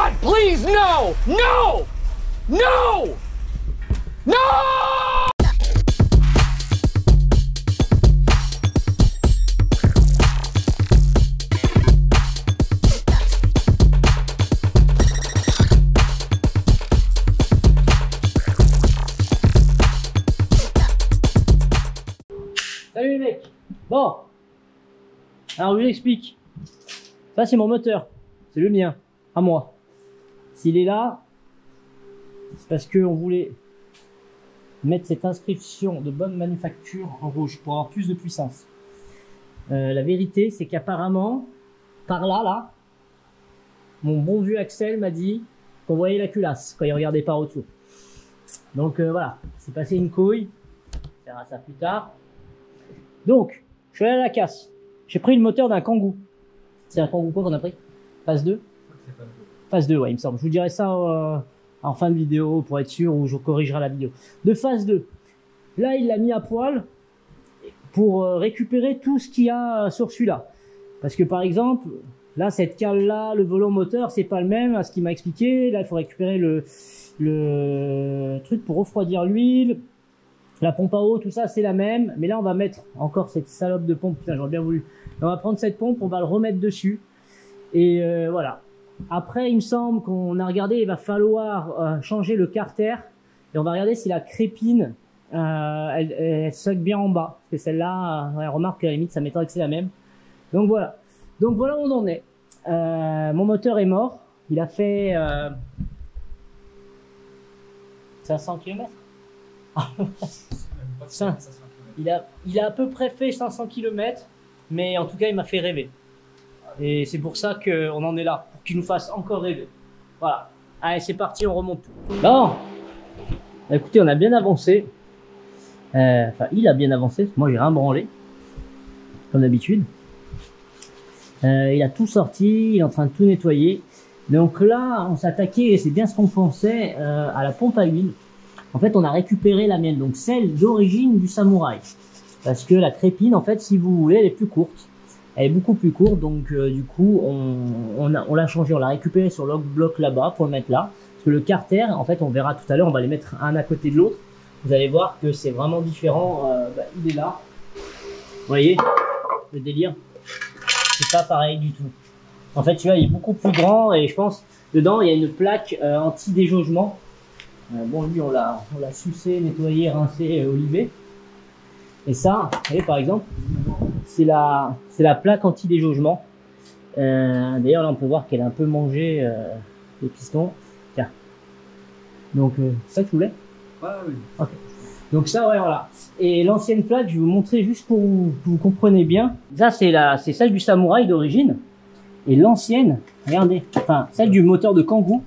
God, please, no! No! No! No! Salut les mecs. Bon, alors je vous explique. Ça c'est mon moteur, c'est le mien, à moi. S'il est là, c'est parce qu'on voulait mettre cette inscription de bonne manufacture en rouge pour avoir plus de puissance. La vérité c'est qu'apparemment, par là, mon bon vieux Axel m'a dit qu'on voyait la culasse quand il regardait par autour. Donc voilà, c'est passé une couille, on verra ça plus tard. Donc, je suis allé à la casse. J'ai pris le moteur d'un Kangoo. C'est un Kangoo quoi qu'on a pris? Phase 2? Phase 2, ouais, il me semble. Je vous dirai ça en fin de vidéo pour être sûr, ou je corrigerai la vidéo. De phase 2. Là, il l'a mis à poil pour récupérer tout ce qu'il y a sur celui-là. Parce que par exemple, là, cette cale-là, le volant moteur, c'est pas le même à ce qu'il m'a expliqué. Là, il faut récupérer le truc pour refroidir l'huile. La pompe à eau, tout ça, c'est la même. Mais là, on va mettre encore cette salope de pompe. Putain, j'aurais bien voulu. On va prendre cette pompe, on va le remettre dessus. Et voilà. Après, il me semble qu'on a regardé, il va falloir changer le carter. Et on va regarder si la crépine, elle soque bien en bas. Parce que celle-là, ouais, remarque qu'à la limite, ça m'étonnerait que c'est la même. Donc voilà. Donc voilà où on en est. Mon moteur est mort. Il a fait 500 km. Il a à peu près fait 500 km, mais en tout cas il m'a fait rêver. Et c'est pour ça qu'on en est là, pour qu'il nous fasse encore rêver. Voilà. Allez, c'est parti, on remonte. Bon, écoutez, on a bien avancé. Enfin, il a bien avancé. Moi, j'ai rien branlé, comme d'habitude. Il a tout sorti, il est en train de tout nettoyer. Donc là, on s'est attaqué, et c'est bien ce qu'on pensait, à la pompe à huile. En fait, on a récupéré la mienne, donc celle d'origine du Samouraï. Parce que la crépine, en fait, si vous voulez, elle est plus courte. Elle est beaucoup plus courte, donc du coup, on l'a changé, on l'a récupéré sur le bloc là-bas pour le mettre là. Parce que le carter, en fait, on verra tout à l'heure, on va les mettre un à côté de l'autre. Vous allez voir que c'est vraiment différent. Il est là. Vous voyez le délire? C'est pas pareil du tout. En fait, celui-là, il est beaucoup plus grand et je pense, dedans, il y a une plaque anti-déjaugement. Bon, lui, on l'a sucé, nettoyé, rincé, olivé. Et ça, vous voyez, par exemple, c'est la plaque anti-déjaugement. D'ailleurs, là, on peut voir qu'elle a un peu mangé les pistons. Tiens. Donc, c'est ça que tu voulais? Ouais, oui. Ok. Donc ça, ouais, voilà. Et l'ancienne plaque, je vais vous montrer juste pour que vous compreniez bien. Ça, c'est celle du Samouraï d'origine. Et l'ancienne, regardez, enfin, celle du moteur de Kangoo.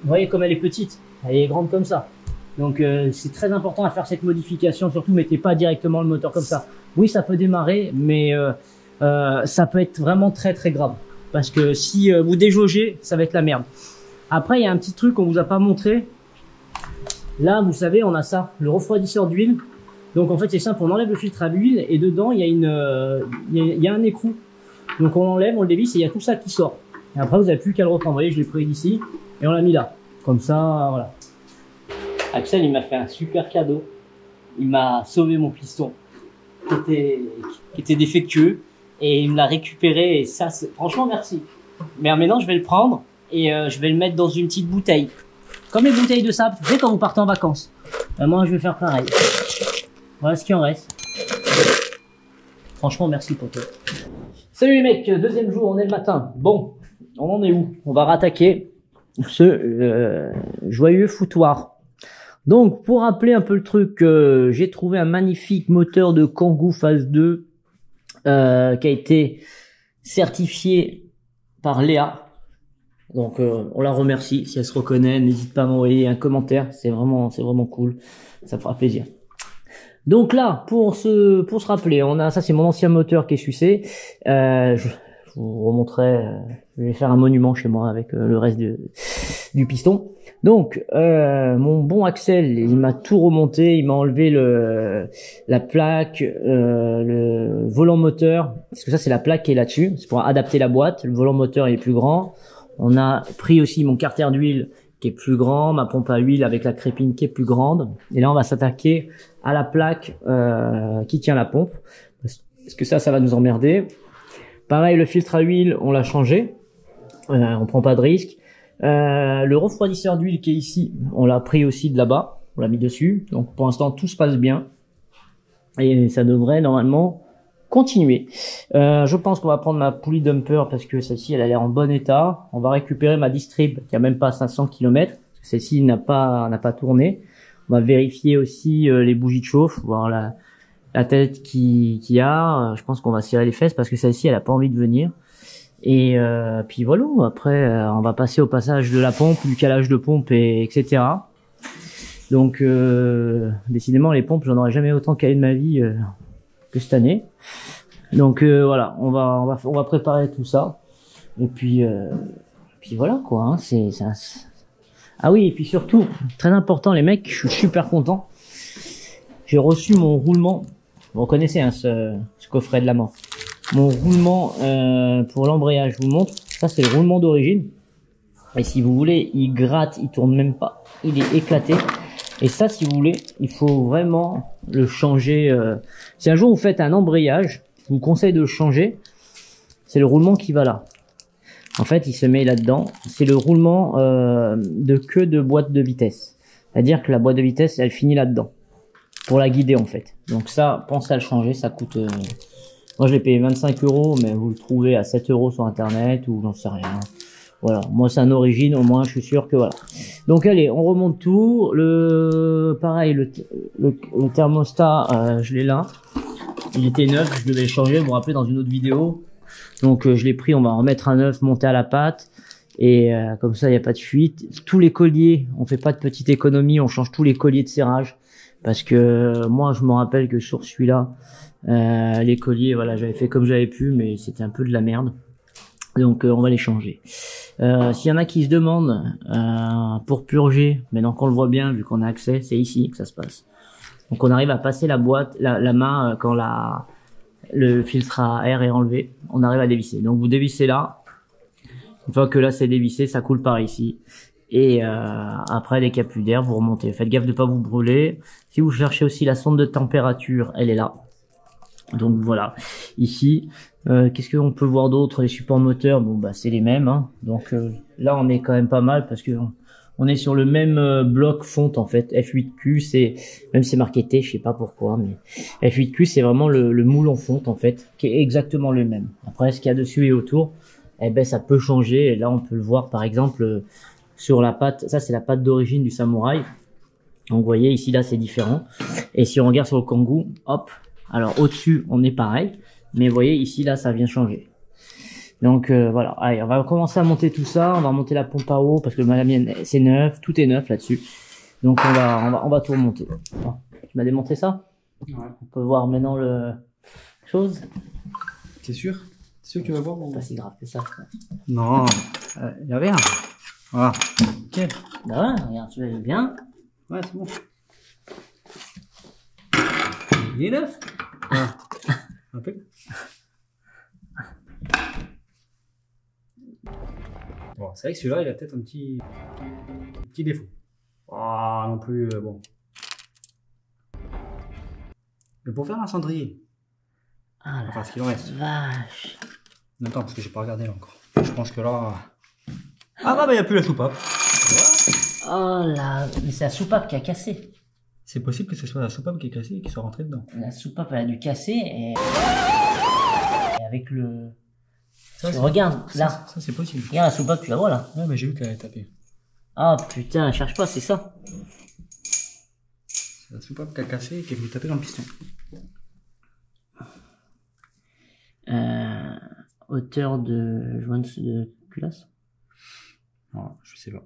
Vous voyez comme elle est petite, elle est grande comme ça. Donc c'est très important à faire cette modification, surtout mettez pas directement le moteur comme ça. Oui, ça peut démarrer, mais ça peut être vraiment très très grave. Parce que si vous déjaugez, ça va être la merde. Après, il y a un petit truc qu'on vous a pas montré. Là, vous savez, on a ça, le refroidisseur d'huile. Donc en fait, c'est simple, on enlève le filtre à l'huile et dedans, il y a un écrou. Donc on l'enlève, on le dévisse et il y a tout ça qui sort. Et après, vous n'avez plus qu'à le reprendre. Vous voyez, je l'ai pris d'ici. Et on l'a mis là, comme ça, voilà. Axel, il m'a fait un super cadeau. Il m'a sauvé mon piston, qui était défectueux, et il me l'a récupéré. Et ça, franchement, merci. Mais maintenant, je vais le prendre et je vais le mettre dans une petite bouteille, comme les bouteilles de sable. Vous savez quand vous partez en vacances. Moi, je vais faire pareil. Voilà ce qu'il en reste. Franchement, merci pour tout. Salut les mecs, deuxième jour, on est le matin. Bon, on en est où? On va rattaquer ce joyeux foutoir. Donc, pour rappeler un peu le truc, j'ai trouvé un magnifique moteur de Kangoo phase 2 qui a été certifié par Léa. Donc, on la remercie. Si elle se reconnaît, n'hésite pas à m'envoyer un commentaire. C'est vraiment cool. Ça fera plaisir. Donc là, pour se rappeler, on a ça, c'est mon ancien moteur qui est sucé. Je vous remontrerai. Je vais faire un monument chez moi avec le reste du piston. Donc, mon bon Axel, il m'a tout remonté. Il m'a enlevé la plaque, le volant moteur, parce que ça c'est la plaque qui est là-dessus. C'est pour adapter la boîte. Le volant moteur il est plus grand. On a pris aussi mon carter d'huile qui est plus grand, ma pompe à huile avec la crépine qui est plus grande. Et là, on va s'attaquer à la plaque qui tient la pompe. Parce que ça va nous emmerder. Pareil, le filtre à huile, on l'a changé. On prend pas de risque. Le refroidisseur d'huile qui est ici, on l'a pris aussi de là-bas. On l'a mis dessus. Donc pour l'instant, tout se passe bien. Et ça devrait normalement continuer. Je pense qu'on va prendre ma poulie dumper parce que celle-ci, elle a l'air en bon état. On va récupérer ma distrib qui a même pas 500 km. Celle-ci n'a pas tourné. On va vérifier aussi les bougies de chauffe, voir la tête qu'il y a. Je pense qu'on va serrer les fesses parce que celle-ci, elle a pas envie de venir. Et puis voilà, après on va passer au passage de la pompe, du calage de pompe, etc. Donc décidément les pompes, j'en aurais jamais autant calé de ma vie que cette année. Donc voilà, on va préparer tout ça. Et puis voilà quoi, hein, Ah oui, et puis surtout, très important les mecs, je suis super content. J'ai reçu mon roulement. Vous connaissez hein, ce coffret de la mort. Mon roulement pour l'embrayage, je vous montre. Ça c'est le roulement d'origine. Et si vous voulez, il gratte, il tourne même pas. Il est éclaté. Et ça, si vous voulez, il faut vraiment le changer. Si un jour vous faites un embrayage, je vous conseille de le changer. C'est le roulement qui va là. En fait, il se met là-dedans. C'est le roulement de queue de boîte de vitesse. C'est-à-dire que la boîte de vitesse, elle finit là-dedans. Pour la guider, en fait. Donc ça, pensez à le changer. Ça coûte... Moi, je l'ai payé 25 €, mais vous le trouvez à 7 € sur Internet ou j'en sais rien. Voilà. Moi, c'est un origine. Au moins, je suis sûr que voilà. Donc, allez, on remonte tout. Pareil, le thermostat, je l'ai là. Il était neuf. Je devais le changer. Vous vous rappelez dans une autre vidéo. Donc, je l'ai pris. On va remettre un neuf, monter à la pâte. Et comme ça, il n'y a pas de fuite. Tous les colliers, on fait pas de petite économie. On change tous les colliers de serrage. Parce que moi, je me rappelle que sur celui-là, les colliers, voilà, j'avais fait comme j'avais pu, mais c'était un peu de la merde. Donc, on va les changer. S'il y en a qui se demandent pour purger, maintenant qu'on le voit bien, vu qu'on a accès, c'est ici que ça se passe. Donc, on arrive à passer la boîte, la main quand le filtre à air est enlevé. On arrive à dévisser. Donc, vous dévissez là. Une fois que là, c'est dévissé, ça coule par ici. Et après, dès qu'il n'y a plus d'air, vous remontez. Faites gaffe de pas vous brûler. Si vous cherchez aussi la sonde de température, elle est là. Donc voilà, ici, qu'est-ce qu'on peut voir d'autre? Les supports moteurs, bon bah c'est les mêmes. Hein. Donc là, on est quand même pas mal parce que on est sur le même bloc fonte en fait. F8Q, c'est même c'est marqué T, je sais pas pourquoi, mais F8Q, c'est vraiment le moule en fonte en fait, qui est exactement le même. Après, ce qu'il y a dessus et autour, eh ben ça peut changer. Et là, on peut le voir par exemple. Sur la patte, ça c'est la patte d'origine du samouraï. Donc vous voyez ici là c'est différent. Et si on regarde sur le Kangoo, hop, alors au-dessus on est pareil, mais vous voyez ici là ça vient changer. Donc voilà, allez on va commencer à monter tout ça, on va monter la pompe à eau parce que la mienne c'est neuf, tout est neuf là-dessus. Donc on va tout remonter. Bon, tu m'as démonté ça? Ouais. On peut voir maintenant le chose. C'est sûr? C'est sûr que tu vas voir? C'est pas si grave que ça. Non, il y a rien. Voilà. Ok. Bah ouais, regarde, tu l'as bien. Ouais, c'est bon. Il est neuf. Ah. Un peu. Bon, c'est vrai que celui-là, il a peut-être un petit défaut. Ah, non plus, bon. Mais pour faire un cendrier. Ah enfin, ce qu'il en reste. Vache. Attends, parce que j'ai pas regardé là encore. Je pense que là... Ah bah, il n'y a plus la soupape. Oh là, mais c'est la soupape qui a cassé. C'est possible que ce soit la soupape qui est cassée et qui soit rentrée dedans. La soupape elle a dû casser et avec le... Ça, regarde, là. Ça c'est possible. Regarde la soupape, tu la vois là. Ouais mais j'ai vu qu'elle avait tapé. Ah putain, cherche pas, c'est ça. C'est la soupape qui a cassé et qui est venue taper dans le piston. Hauteur de jointe de culasse. Non, je sais pas.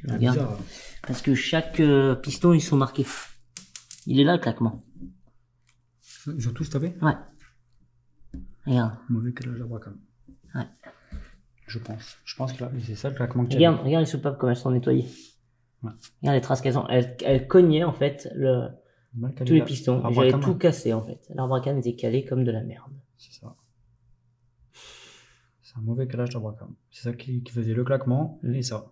Regarde, bizarre, parce que chaque piston ils sont marqués. Il est là le claquement. Ils ont tous tapé? Ouais. Regarde. Mauvais calage à bras quand même. Ouais. Je pense. Je pense que là, c'est ça le claquement que regarde les soupapes comme elles sont nettoyées. Ouais. Regarde les traces qu'elles ont. Elles cognaient en fait tous les pistons. J'avais tout cassé en fait. L'arbre à canne était calé comme de la merde. C'est ça. C'est un mauvais calage d'Abracam. C'est ça qui faisait le claquement et ça.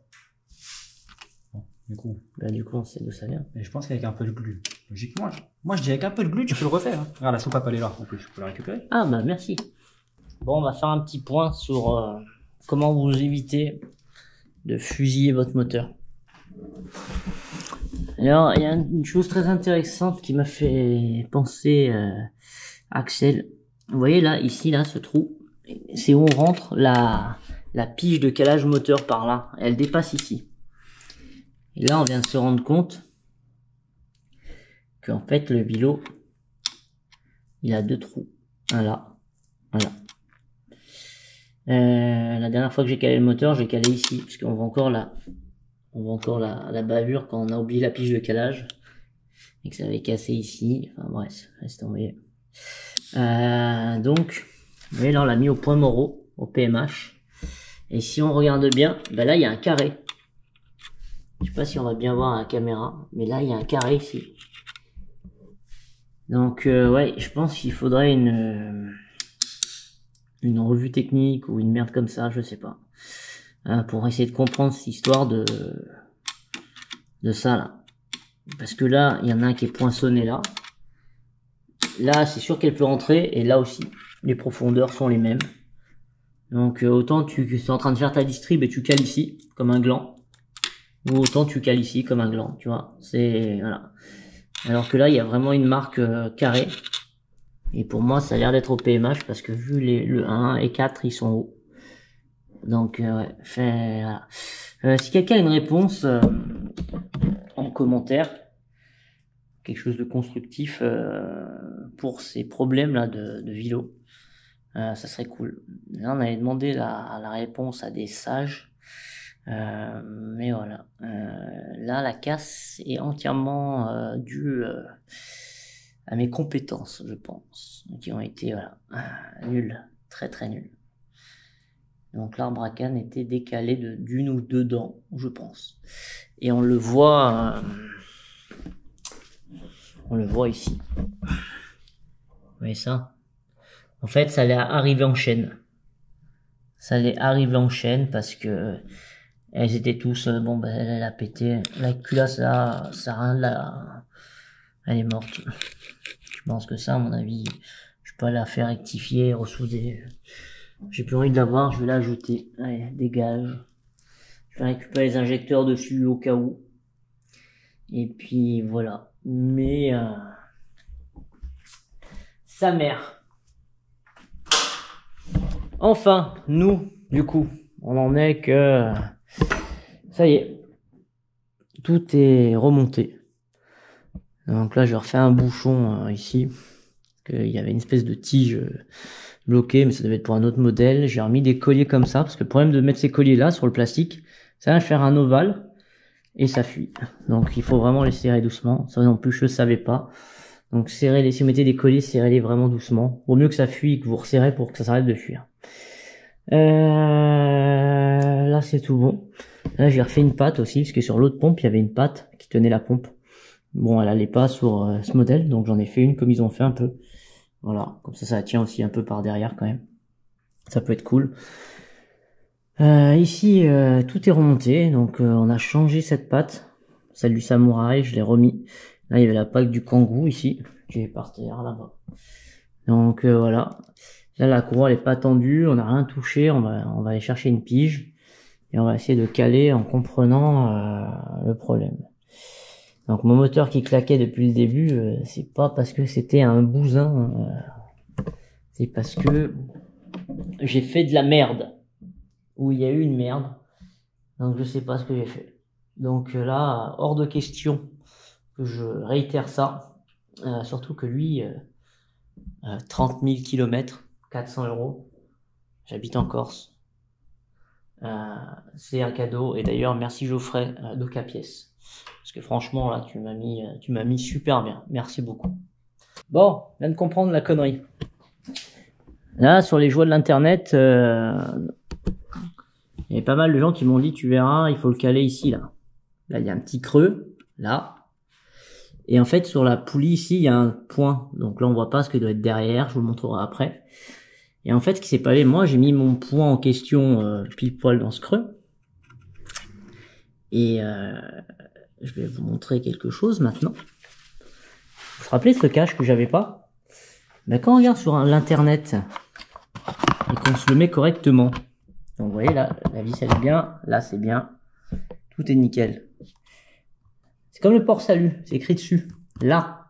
Bon, du coup. Bah, du coup, on sait d'où ça vient. Et je pense qu'avec un peu de glu. Logiquement, moi je dis avec un peu de glu, tu peux le refaire. Hein. Regarde, la soupape elle est là, en plus, je peux la récupérer. Ah, bah, merci. Bon, on va faire un petit point sur comment vous éviter de fusiller votre moteur. Alors, il y a une chose très intéressante qui m'a fait penser Axel. Vous voyez là, ici, là, ce trou, c'est où on rentre la pige de calage moteur par là. Elle dépasse ici. Et là, on vient de se rendre compte qu'en fait, le vélo, il a deux trous. Un là, un là. La dernière fois que j'ai calé le moteur, j'ai calé ici, parce qu'on voit encore la bavure quand on a oublié la pige de calage et que ça avait cassé ici. Enfin bref, laisse tomber. Donc, vous voyez là, on l'a mis au point Moreau, au PMH. Et si on regarde bien, ben là il y a un carré. Je sais pas si on va bien voir à la caméra, mais là il y a un carré ici. Donc ouais, je pense qu'il faudrait une revue technique ou une merde comme ça, je sais pas, pour essayer de comprendre cette histoire de ça là. Parce que là, il y en a un qui est poinçonné là. Là, c'est sûr qu'elle peut rentrer, et là aussi, les profondeurs sont les mêmes. Donc autant tu es en train de faire ta distrib et tu cales ici comme un gland, ou autant tu cales ici comme un gland, tu vois. C'est voilà. Alors que là, il y a vraiment une marque carrée. Et pour moi, ça a l'air d'être au PMH parce que vu le 1 et 4, ils sont hauts. Donc, ouais, voilà. Si quelqu'un a une réponse en commentaire, quelque chose de constructif pour ces problèmes-là de vélo, ça serait cool. Là, on avait demandé la réponse à des sages. Mais voilà. Là, la casse est entièrement due à mes compétences, je pense, qui ont été voilà, nulles, très très nulles. Donc l'arbre à canne était décalé d'une ou deux dents, je pense. Et on le voit ici. Vous voyez ça? En fait, ça allait arriver en chaîne. Ça allait arriver en chaîne parce que elles étaient tous, bon ben elle a pété. La culasse là, ça rien de la... Elle est morte. Je pense que ça, à mon avis, je peux la faire rectifier, ressouder. J'ai plus envie de la voir, je vais la jeter. Allez, dégage. Je vais récupérer les injecteurs dessus au cas où. Et puis voilà. Mais sa mère. Enfin, nous, du coup, on en est que ça y est, tout est remonté. Donc là, je refais un bouchon ici. Il y avait une espèce de tige bloquée, mais ça devait être pour un autre modèle. J'ai remis des colliers comme ça, parce que le problème de mettre ces colliers là sur le plastique, ça va faire un ovale et ça fuit. Donc il faut vraiment les serrer doucement. Ça non plus, je ne savais pas. Donc si vous mettez des colliers, serrez-les vraiment doucement. Vaut mieux que ça fuit et que vous resserrez pour que ça s'arrête de fuir. Là c'est tout bon. Là j'ai refait une patte aussi, parce que sur l'autre pompe, il y avait une patte qui tenait la pompe. Bon, elle allait pas sur ce modèle, donc j'en ai fait une comme ils ont fait un peu. Voilà, comme ça tient aussi un peu par derrière quand même. Ça peut être cool. Ici, tout est remonté, donc on a changé cette patte, celle du samouraï, je l'ai remis. Là, il y avait la patte du kangou ici, qui est par terre là-bas. Donc voilà. Là, la courroie elle est pas tendue, on n'a rien touché, on va aller chercher une pige et on va essayer de caler en comprenant le problème. Donc mon moteur qui claquait depuis le début, c'est pas parce que c'était un bousin, c'est parce que j'ai fait de la merde, ou il y a eu une merde, donc je sais pas ce que j'ai fait. Donc là, hors de question que je réitère ça, surtout que lui, 30 000 km, 400 €, j'habite en Corse, c'est un cadeau, et d'ailleurs merci Geoffrey d'Ocapiès. Parce que franchement, là, tu m'as mis super bien. Merci beaucoup. Bon, je viens de comprendre la connerie. Là, sur les joies de l'internet, il y avait pas mal de gens qui m'ont dit, tu verras, il faut le caler ici, là. Là, il y a un petit creux, là. Et en fait, sur la poulie, ici, il y a un point. Donc là, on voit pas ce que doit être derrière. Je vous le montrerai après. Et en fait, ce qui s'est passé, moi, j'ai mis mon point en question pile poil dans ce creux. Et je vais vous montrer quelque chose maintenant. Vous vous rappelez ce cache que j'avais pas? Ben, quand on regarde sur l'internet et qu'on se le met correctement, donc vous voyez là, la vis elle est bien, là c'est bien, tout est nickel. C'est comme le port salut, c'est écrit dessus. Là,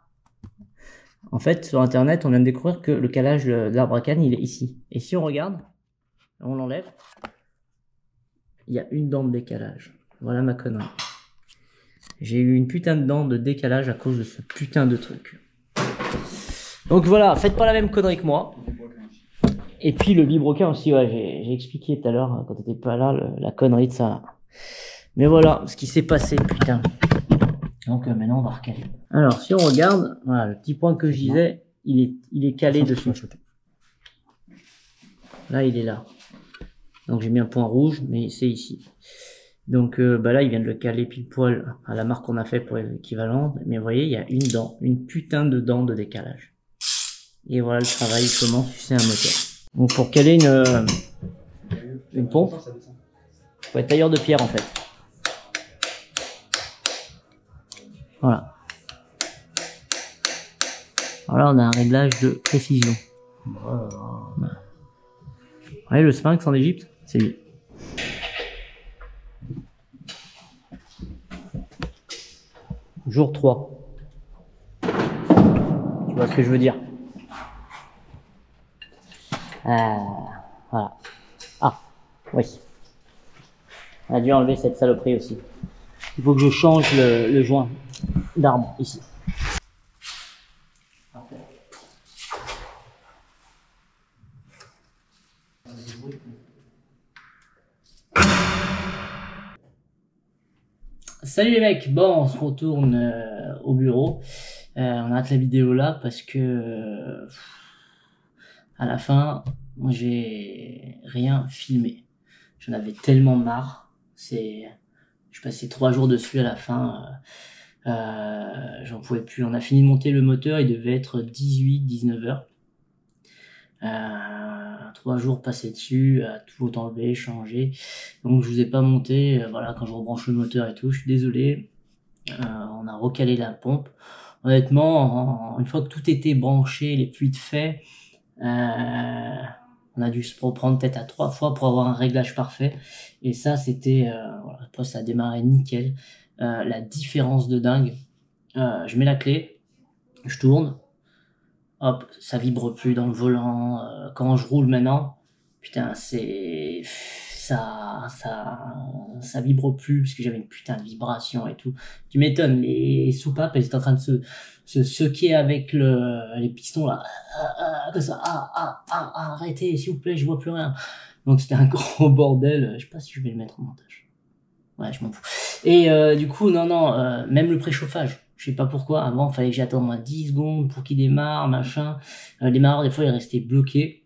en fait, sur internet, on vient de découvrir que le calage de l'arbre à canne, il est ici. Et si on regarde, on l'enlève, il y a une dent de décalage. Voilà ma connerie. J'ai eu une putain de dent de décalage à cause de ce putain de truc. Donc voilà, faites pas la même connerie que moi. Et puis le vibroquin aussi, ouais, j'ai expliqué tout à l'heure, quand t'étais pas là, la connerie de ça. Mais voilà, ce qui s'est passé, putain. Donc maintenant, on va recaler. Alors, si on regarde, voilà, le petit point que je disais, il est calé dessus. Là, il est là. Donc j'ai mis un point rouge, mais c'est ici. Donc bah là, il vient de le caler pile poil à la marque qu'on a fait pour l'équivalent. Mais vous voyez, il y a une dent, une putain de dent de décalage. Et voilà le travail, comment sucer un moteur. Donc pour caler une pompe, faut être tailleur de pierre en fait. Voilà. Alors là, on a un réglage de précision. Voilà. Vous voyez le sphinx en Égypte, c'est lui. Jour 3. Tu vois ce que je veux dire? Voilà. Ah, oui. On a dû enlever cette saloperie aussi. Il faut que je change le joint d'arbre ici. Salut les mecs, bon on se retourne au bureau. On arrête la vidéo là parce que à la fin, moi j'ai rien filmé. J'en avais tellement marre. Je passais 3 jours dessus à la fin. J'en pouvais plus. On a fini de monter le moteur, il devait être 18-19 heures. 3 jours passés dessus, à tout enlever, changer. Donc je vous ai pas monté, voilà, quand je rebranche le moteur et tout, je suis désolé. On a recalé la pompe. Honnêtement, une fois que tout était branché, les fluides faits, on a dû se reprendre peut-être à 3 fois pour avoir un réglage parfait. Et ça, c'était, voilà, après ça a démarré nickel. La différence de dingue. Je mets la clé, je tourne. Hop, ça vibre plus dans le volant. Quand je roule maintenant, putain, ça vibre plus parce que j'avais une putain de vibration et tout. Tu m'étonnes, les soupapes, elles étaient en train de se sequer avec les pistons là. Comme ça, arrêtez, s'il vous plaît, je vois plus rien. Donc c'était un gros bordel. Je sais pas si je vais le mettre en montage. Ouais, je m'en fous. Et du coup, non, même le préchauffage. Je sais pas pourquoi, avant, il fallait que j'attende moins 10 secondes pour qu'il démarre, machin. Le démarreur, des fois, il restait bloqué.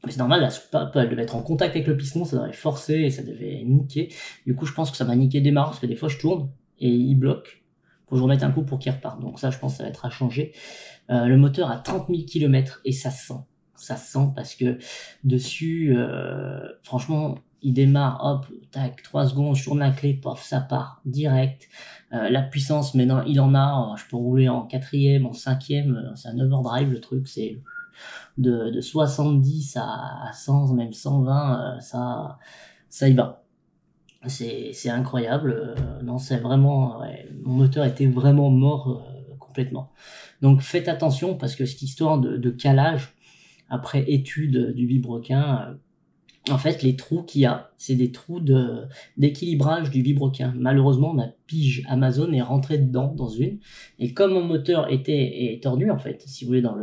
Mais c'est normal, la soupape, elle devait être en contact avec le piston, ça devait forcer et ça devait niquer. Du coup, je pense que ça m'a niqué le démarreur, parce que des fois, je tourne et il bloque. Faut que je remette un coup pour qu'il reparte. Donc ça, je pense que ça va être à changer. Le moteur a 30 000 km et ça sent. Ça sent parce que dessus, franchement, il démarre, hop, tac, 3 secondes, je tourne la clé, pof, ça part, direct. La puissance, maintenant, il en a, je peux rouler en 4e, en 5e, c'est un overdrive, le truc, c'est de 70 à 100, même 120, ça y va. C'est incroyable, non, c'est vraiment, ouais, mon moteur était vraiment mort complètement. Donc faites attention, parce que cette histoire de calage, après étude du vibroquin, en fait, les trous qu'il y a, c'est des trous d'équilibrage du vibroquin. Malheureusement, ma pige Amazon est rentrée dedans, dans une. Et comme mon moteur est tordu, en fait, si vous voulez, dans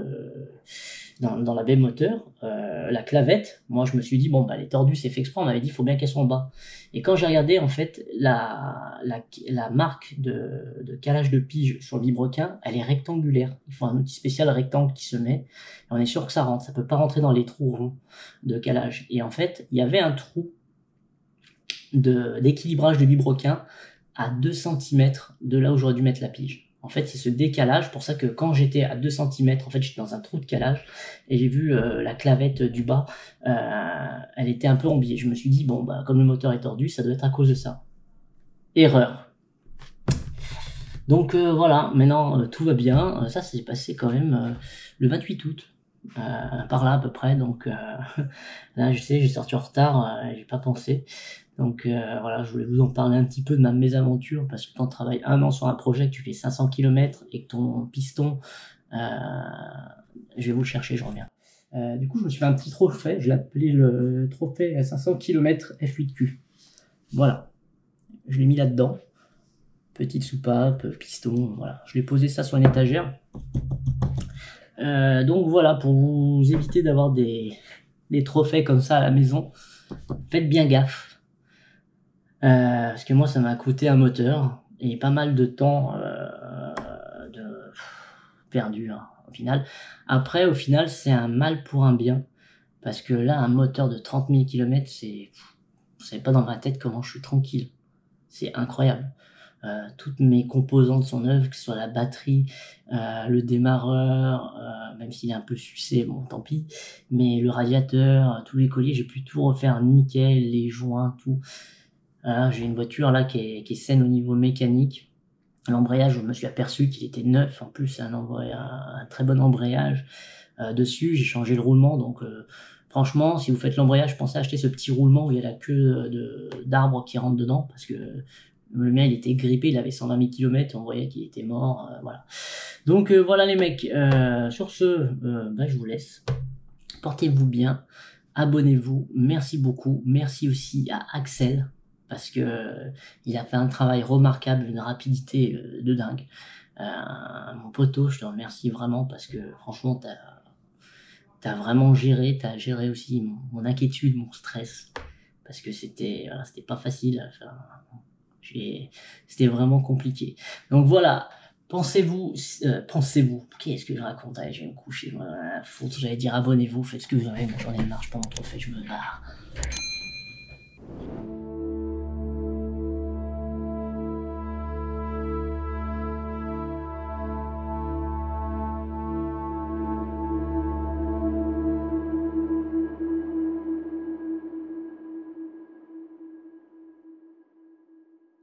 la baie moteur, la clavette, moi, je me suis dit, bon, bah, elle est tordue, c'est fait exprès, on m'avait dit, il faut bien qu'elle soit en bas. Et quand j'ai regardé, en fait, la marque de calage de pige sur le vibroquin, elle est rectangulaire. Il faut un outil spécial rectangle qui se met. Et on est sûr que ça rentre. Ça peut pas rentrer dans les trous ronds de calage. Et en fait, il y avait un trou d'équilibrage de vibroquin à 2 cm de là où j'aurais dû mettre la pige. En fait, c'est ce décalage, pour ça que quand j'étais à 2 cm, en fait, j'étais dans un trou de calage, et j'ai vu la clavette du bas, elle était un peu en biais. Je me suis dit, bon, bah, comme le moteur est tordu, ça doit être à cause de ça. Erreur. Donc voilà, maintenant tout va bien. Ça s'est passé quand même le 28 août, par là à peu près. Donc là, je sais, j'ai sorti en retard, j'ai pas pensé. Donc voilà, je voulais vous en parler un petit peu de ma mésaventure, parce que quand tu travailles 1 an sur un projet, que tu fais 500 km et que ton piston, je vais vous le chercher, je reviens. Du coup, je me suis fait un petit trophée, je l'ai appelé le trophée 500 km F8Q. Voilà, je l'ai mis là-dedans. Petite soupape, piston, voilà. Je l'ai posé ça sur une étagère. Donc voilà, pour vous éviter d'avoir des trophées comme ça à la maison, faites bien gaffe. Parce que moi, ça m'a coûté un moteur et pas mal de temps perdu, hein, au final. Après, au final, c'est un mal pour un bien. Parce que là, un moteur de 30 000 km, c'est... Vous savez pas dans ma tête comment je suis tranquille. C'est incroyable. Toutes mes composantes sont neuves, que ce soit la batterie, le démarreur, même s'il est un peu sucé, bon tant pis, mais le radiateur, tous les colliers, j'ai pu tout refaire nickel, les joints, tout. J'ai une voiture là qui est saine au niveau mécanique. L'embrayage, je me suis aperçu qu'il était neuf, en plus un très bon embrayage dessus. J'ai changé le roulement, donc franchement, si vous faites l'embrayage, pensez à acheter ce petit roulement où il y a la queue d'arbre qui rentre dedans, parce que le mien, il était grippé, il avait 120 000 km, on voyait qu'il était mort, voilà. Donc voilà les mecs, sur ce, bah, je vous laisse. Portez-vous bien, abonnez-vous, merci beaucoup. Merci aussi à Axel, parce que il a fait un travail remarquable, une rapidité de dingue. Mon poteau, je te remercie vraiment, parce que franchement, t'as vraiment géré, t'as géré aussi mon inquiétude, mon stress, parce que c'était pas facile. Enfin, c'était vraiment compliqué. Donc voilà, pensez-vous, qu'est-ce que je raconte? Allez, je vais me coucher, j'allais dire abonnez-vous, faites ce que vous avez, moi j'en ai marre, je prends mon trophée, je me barre.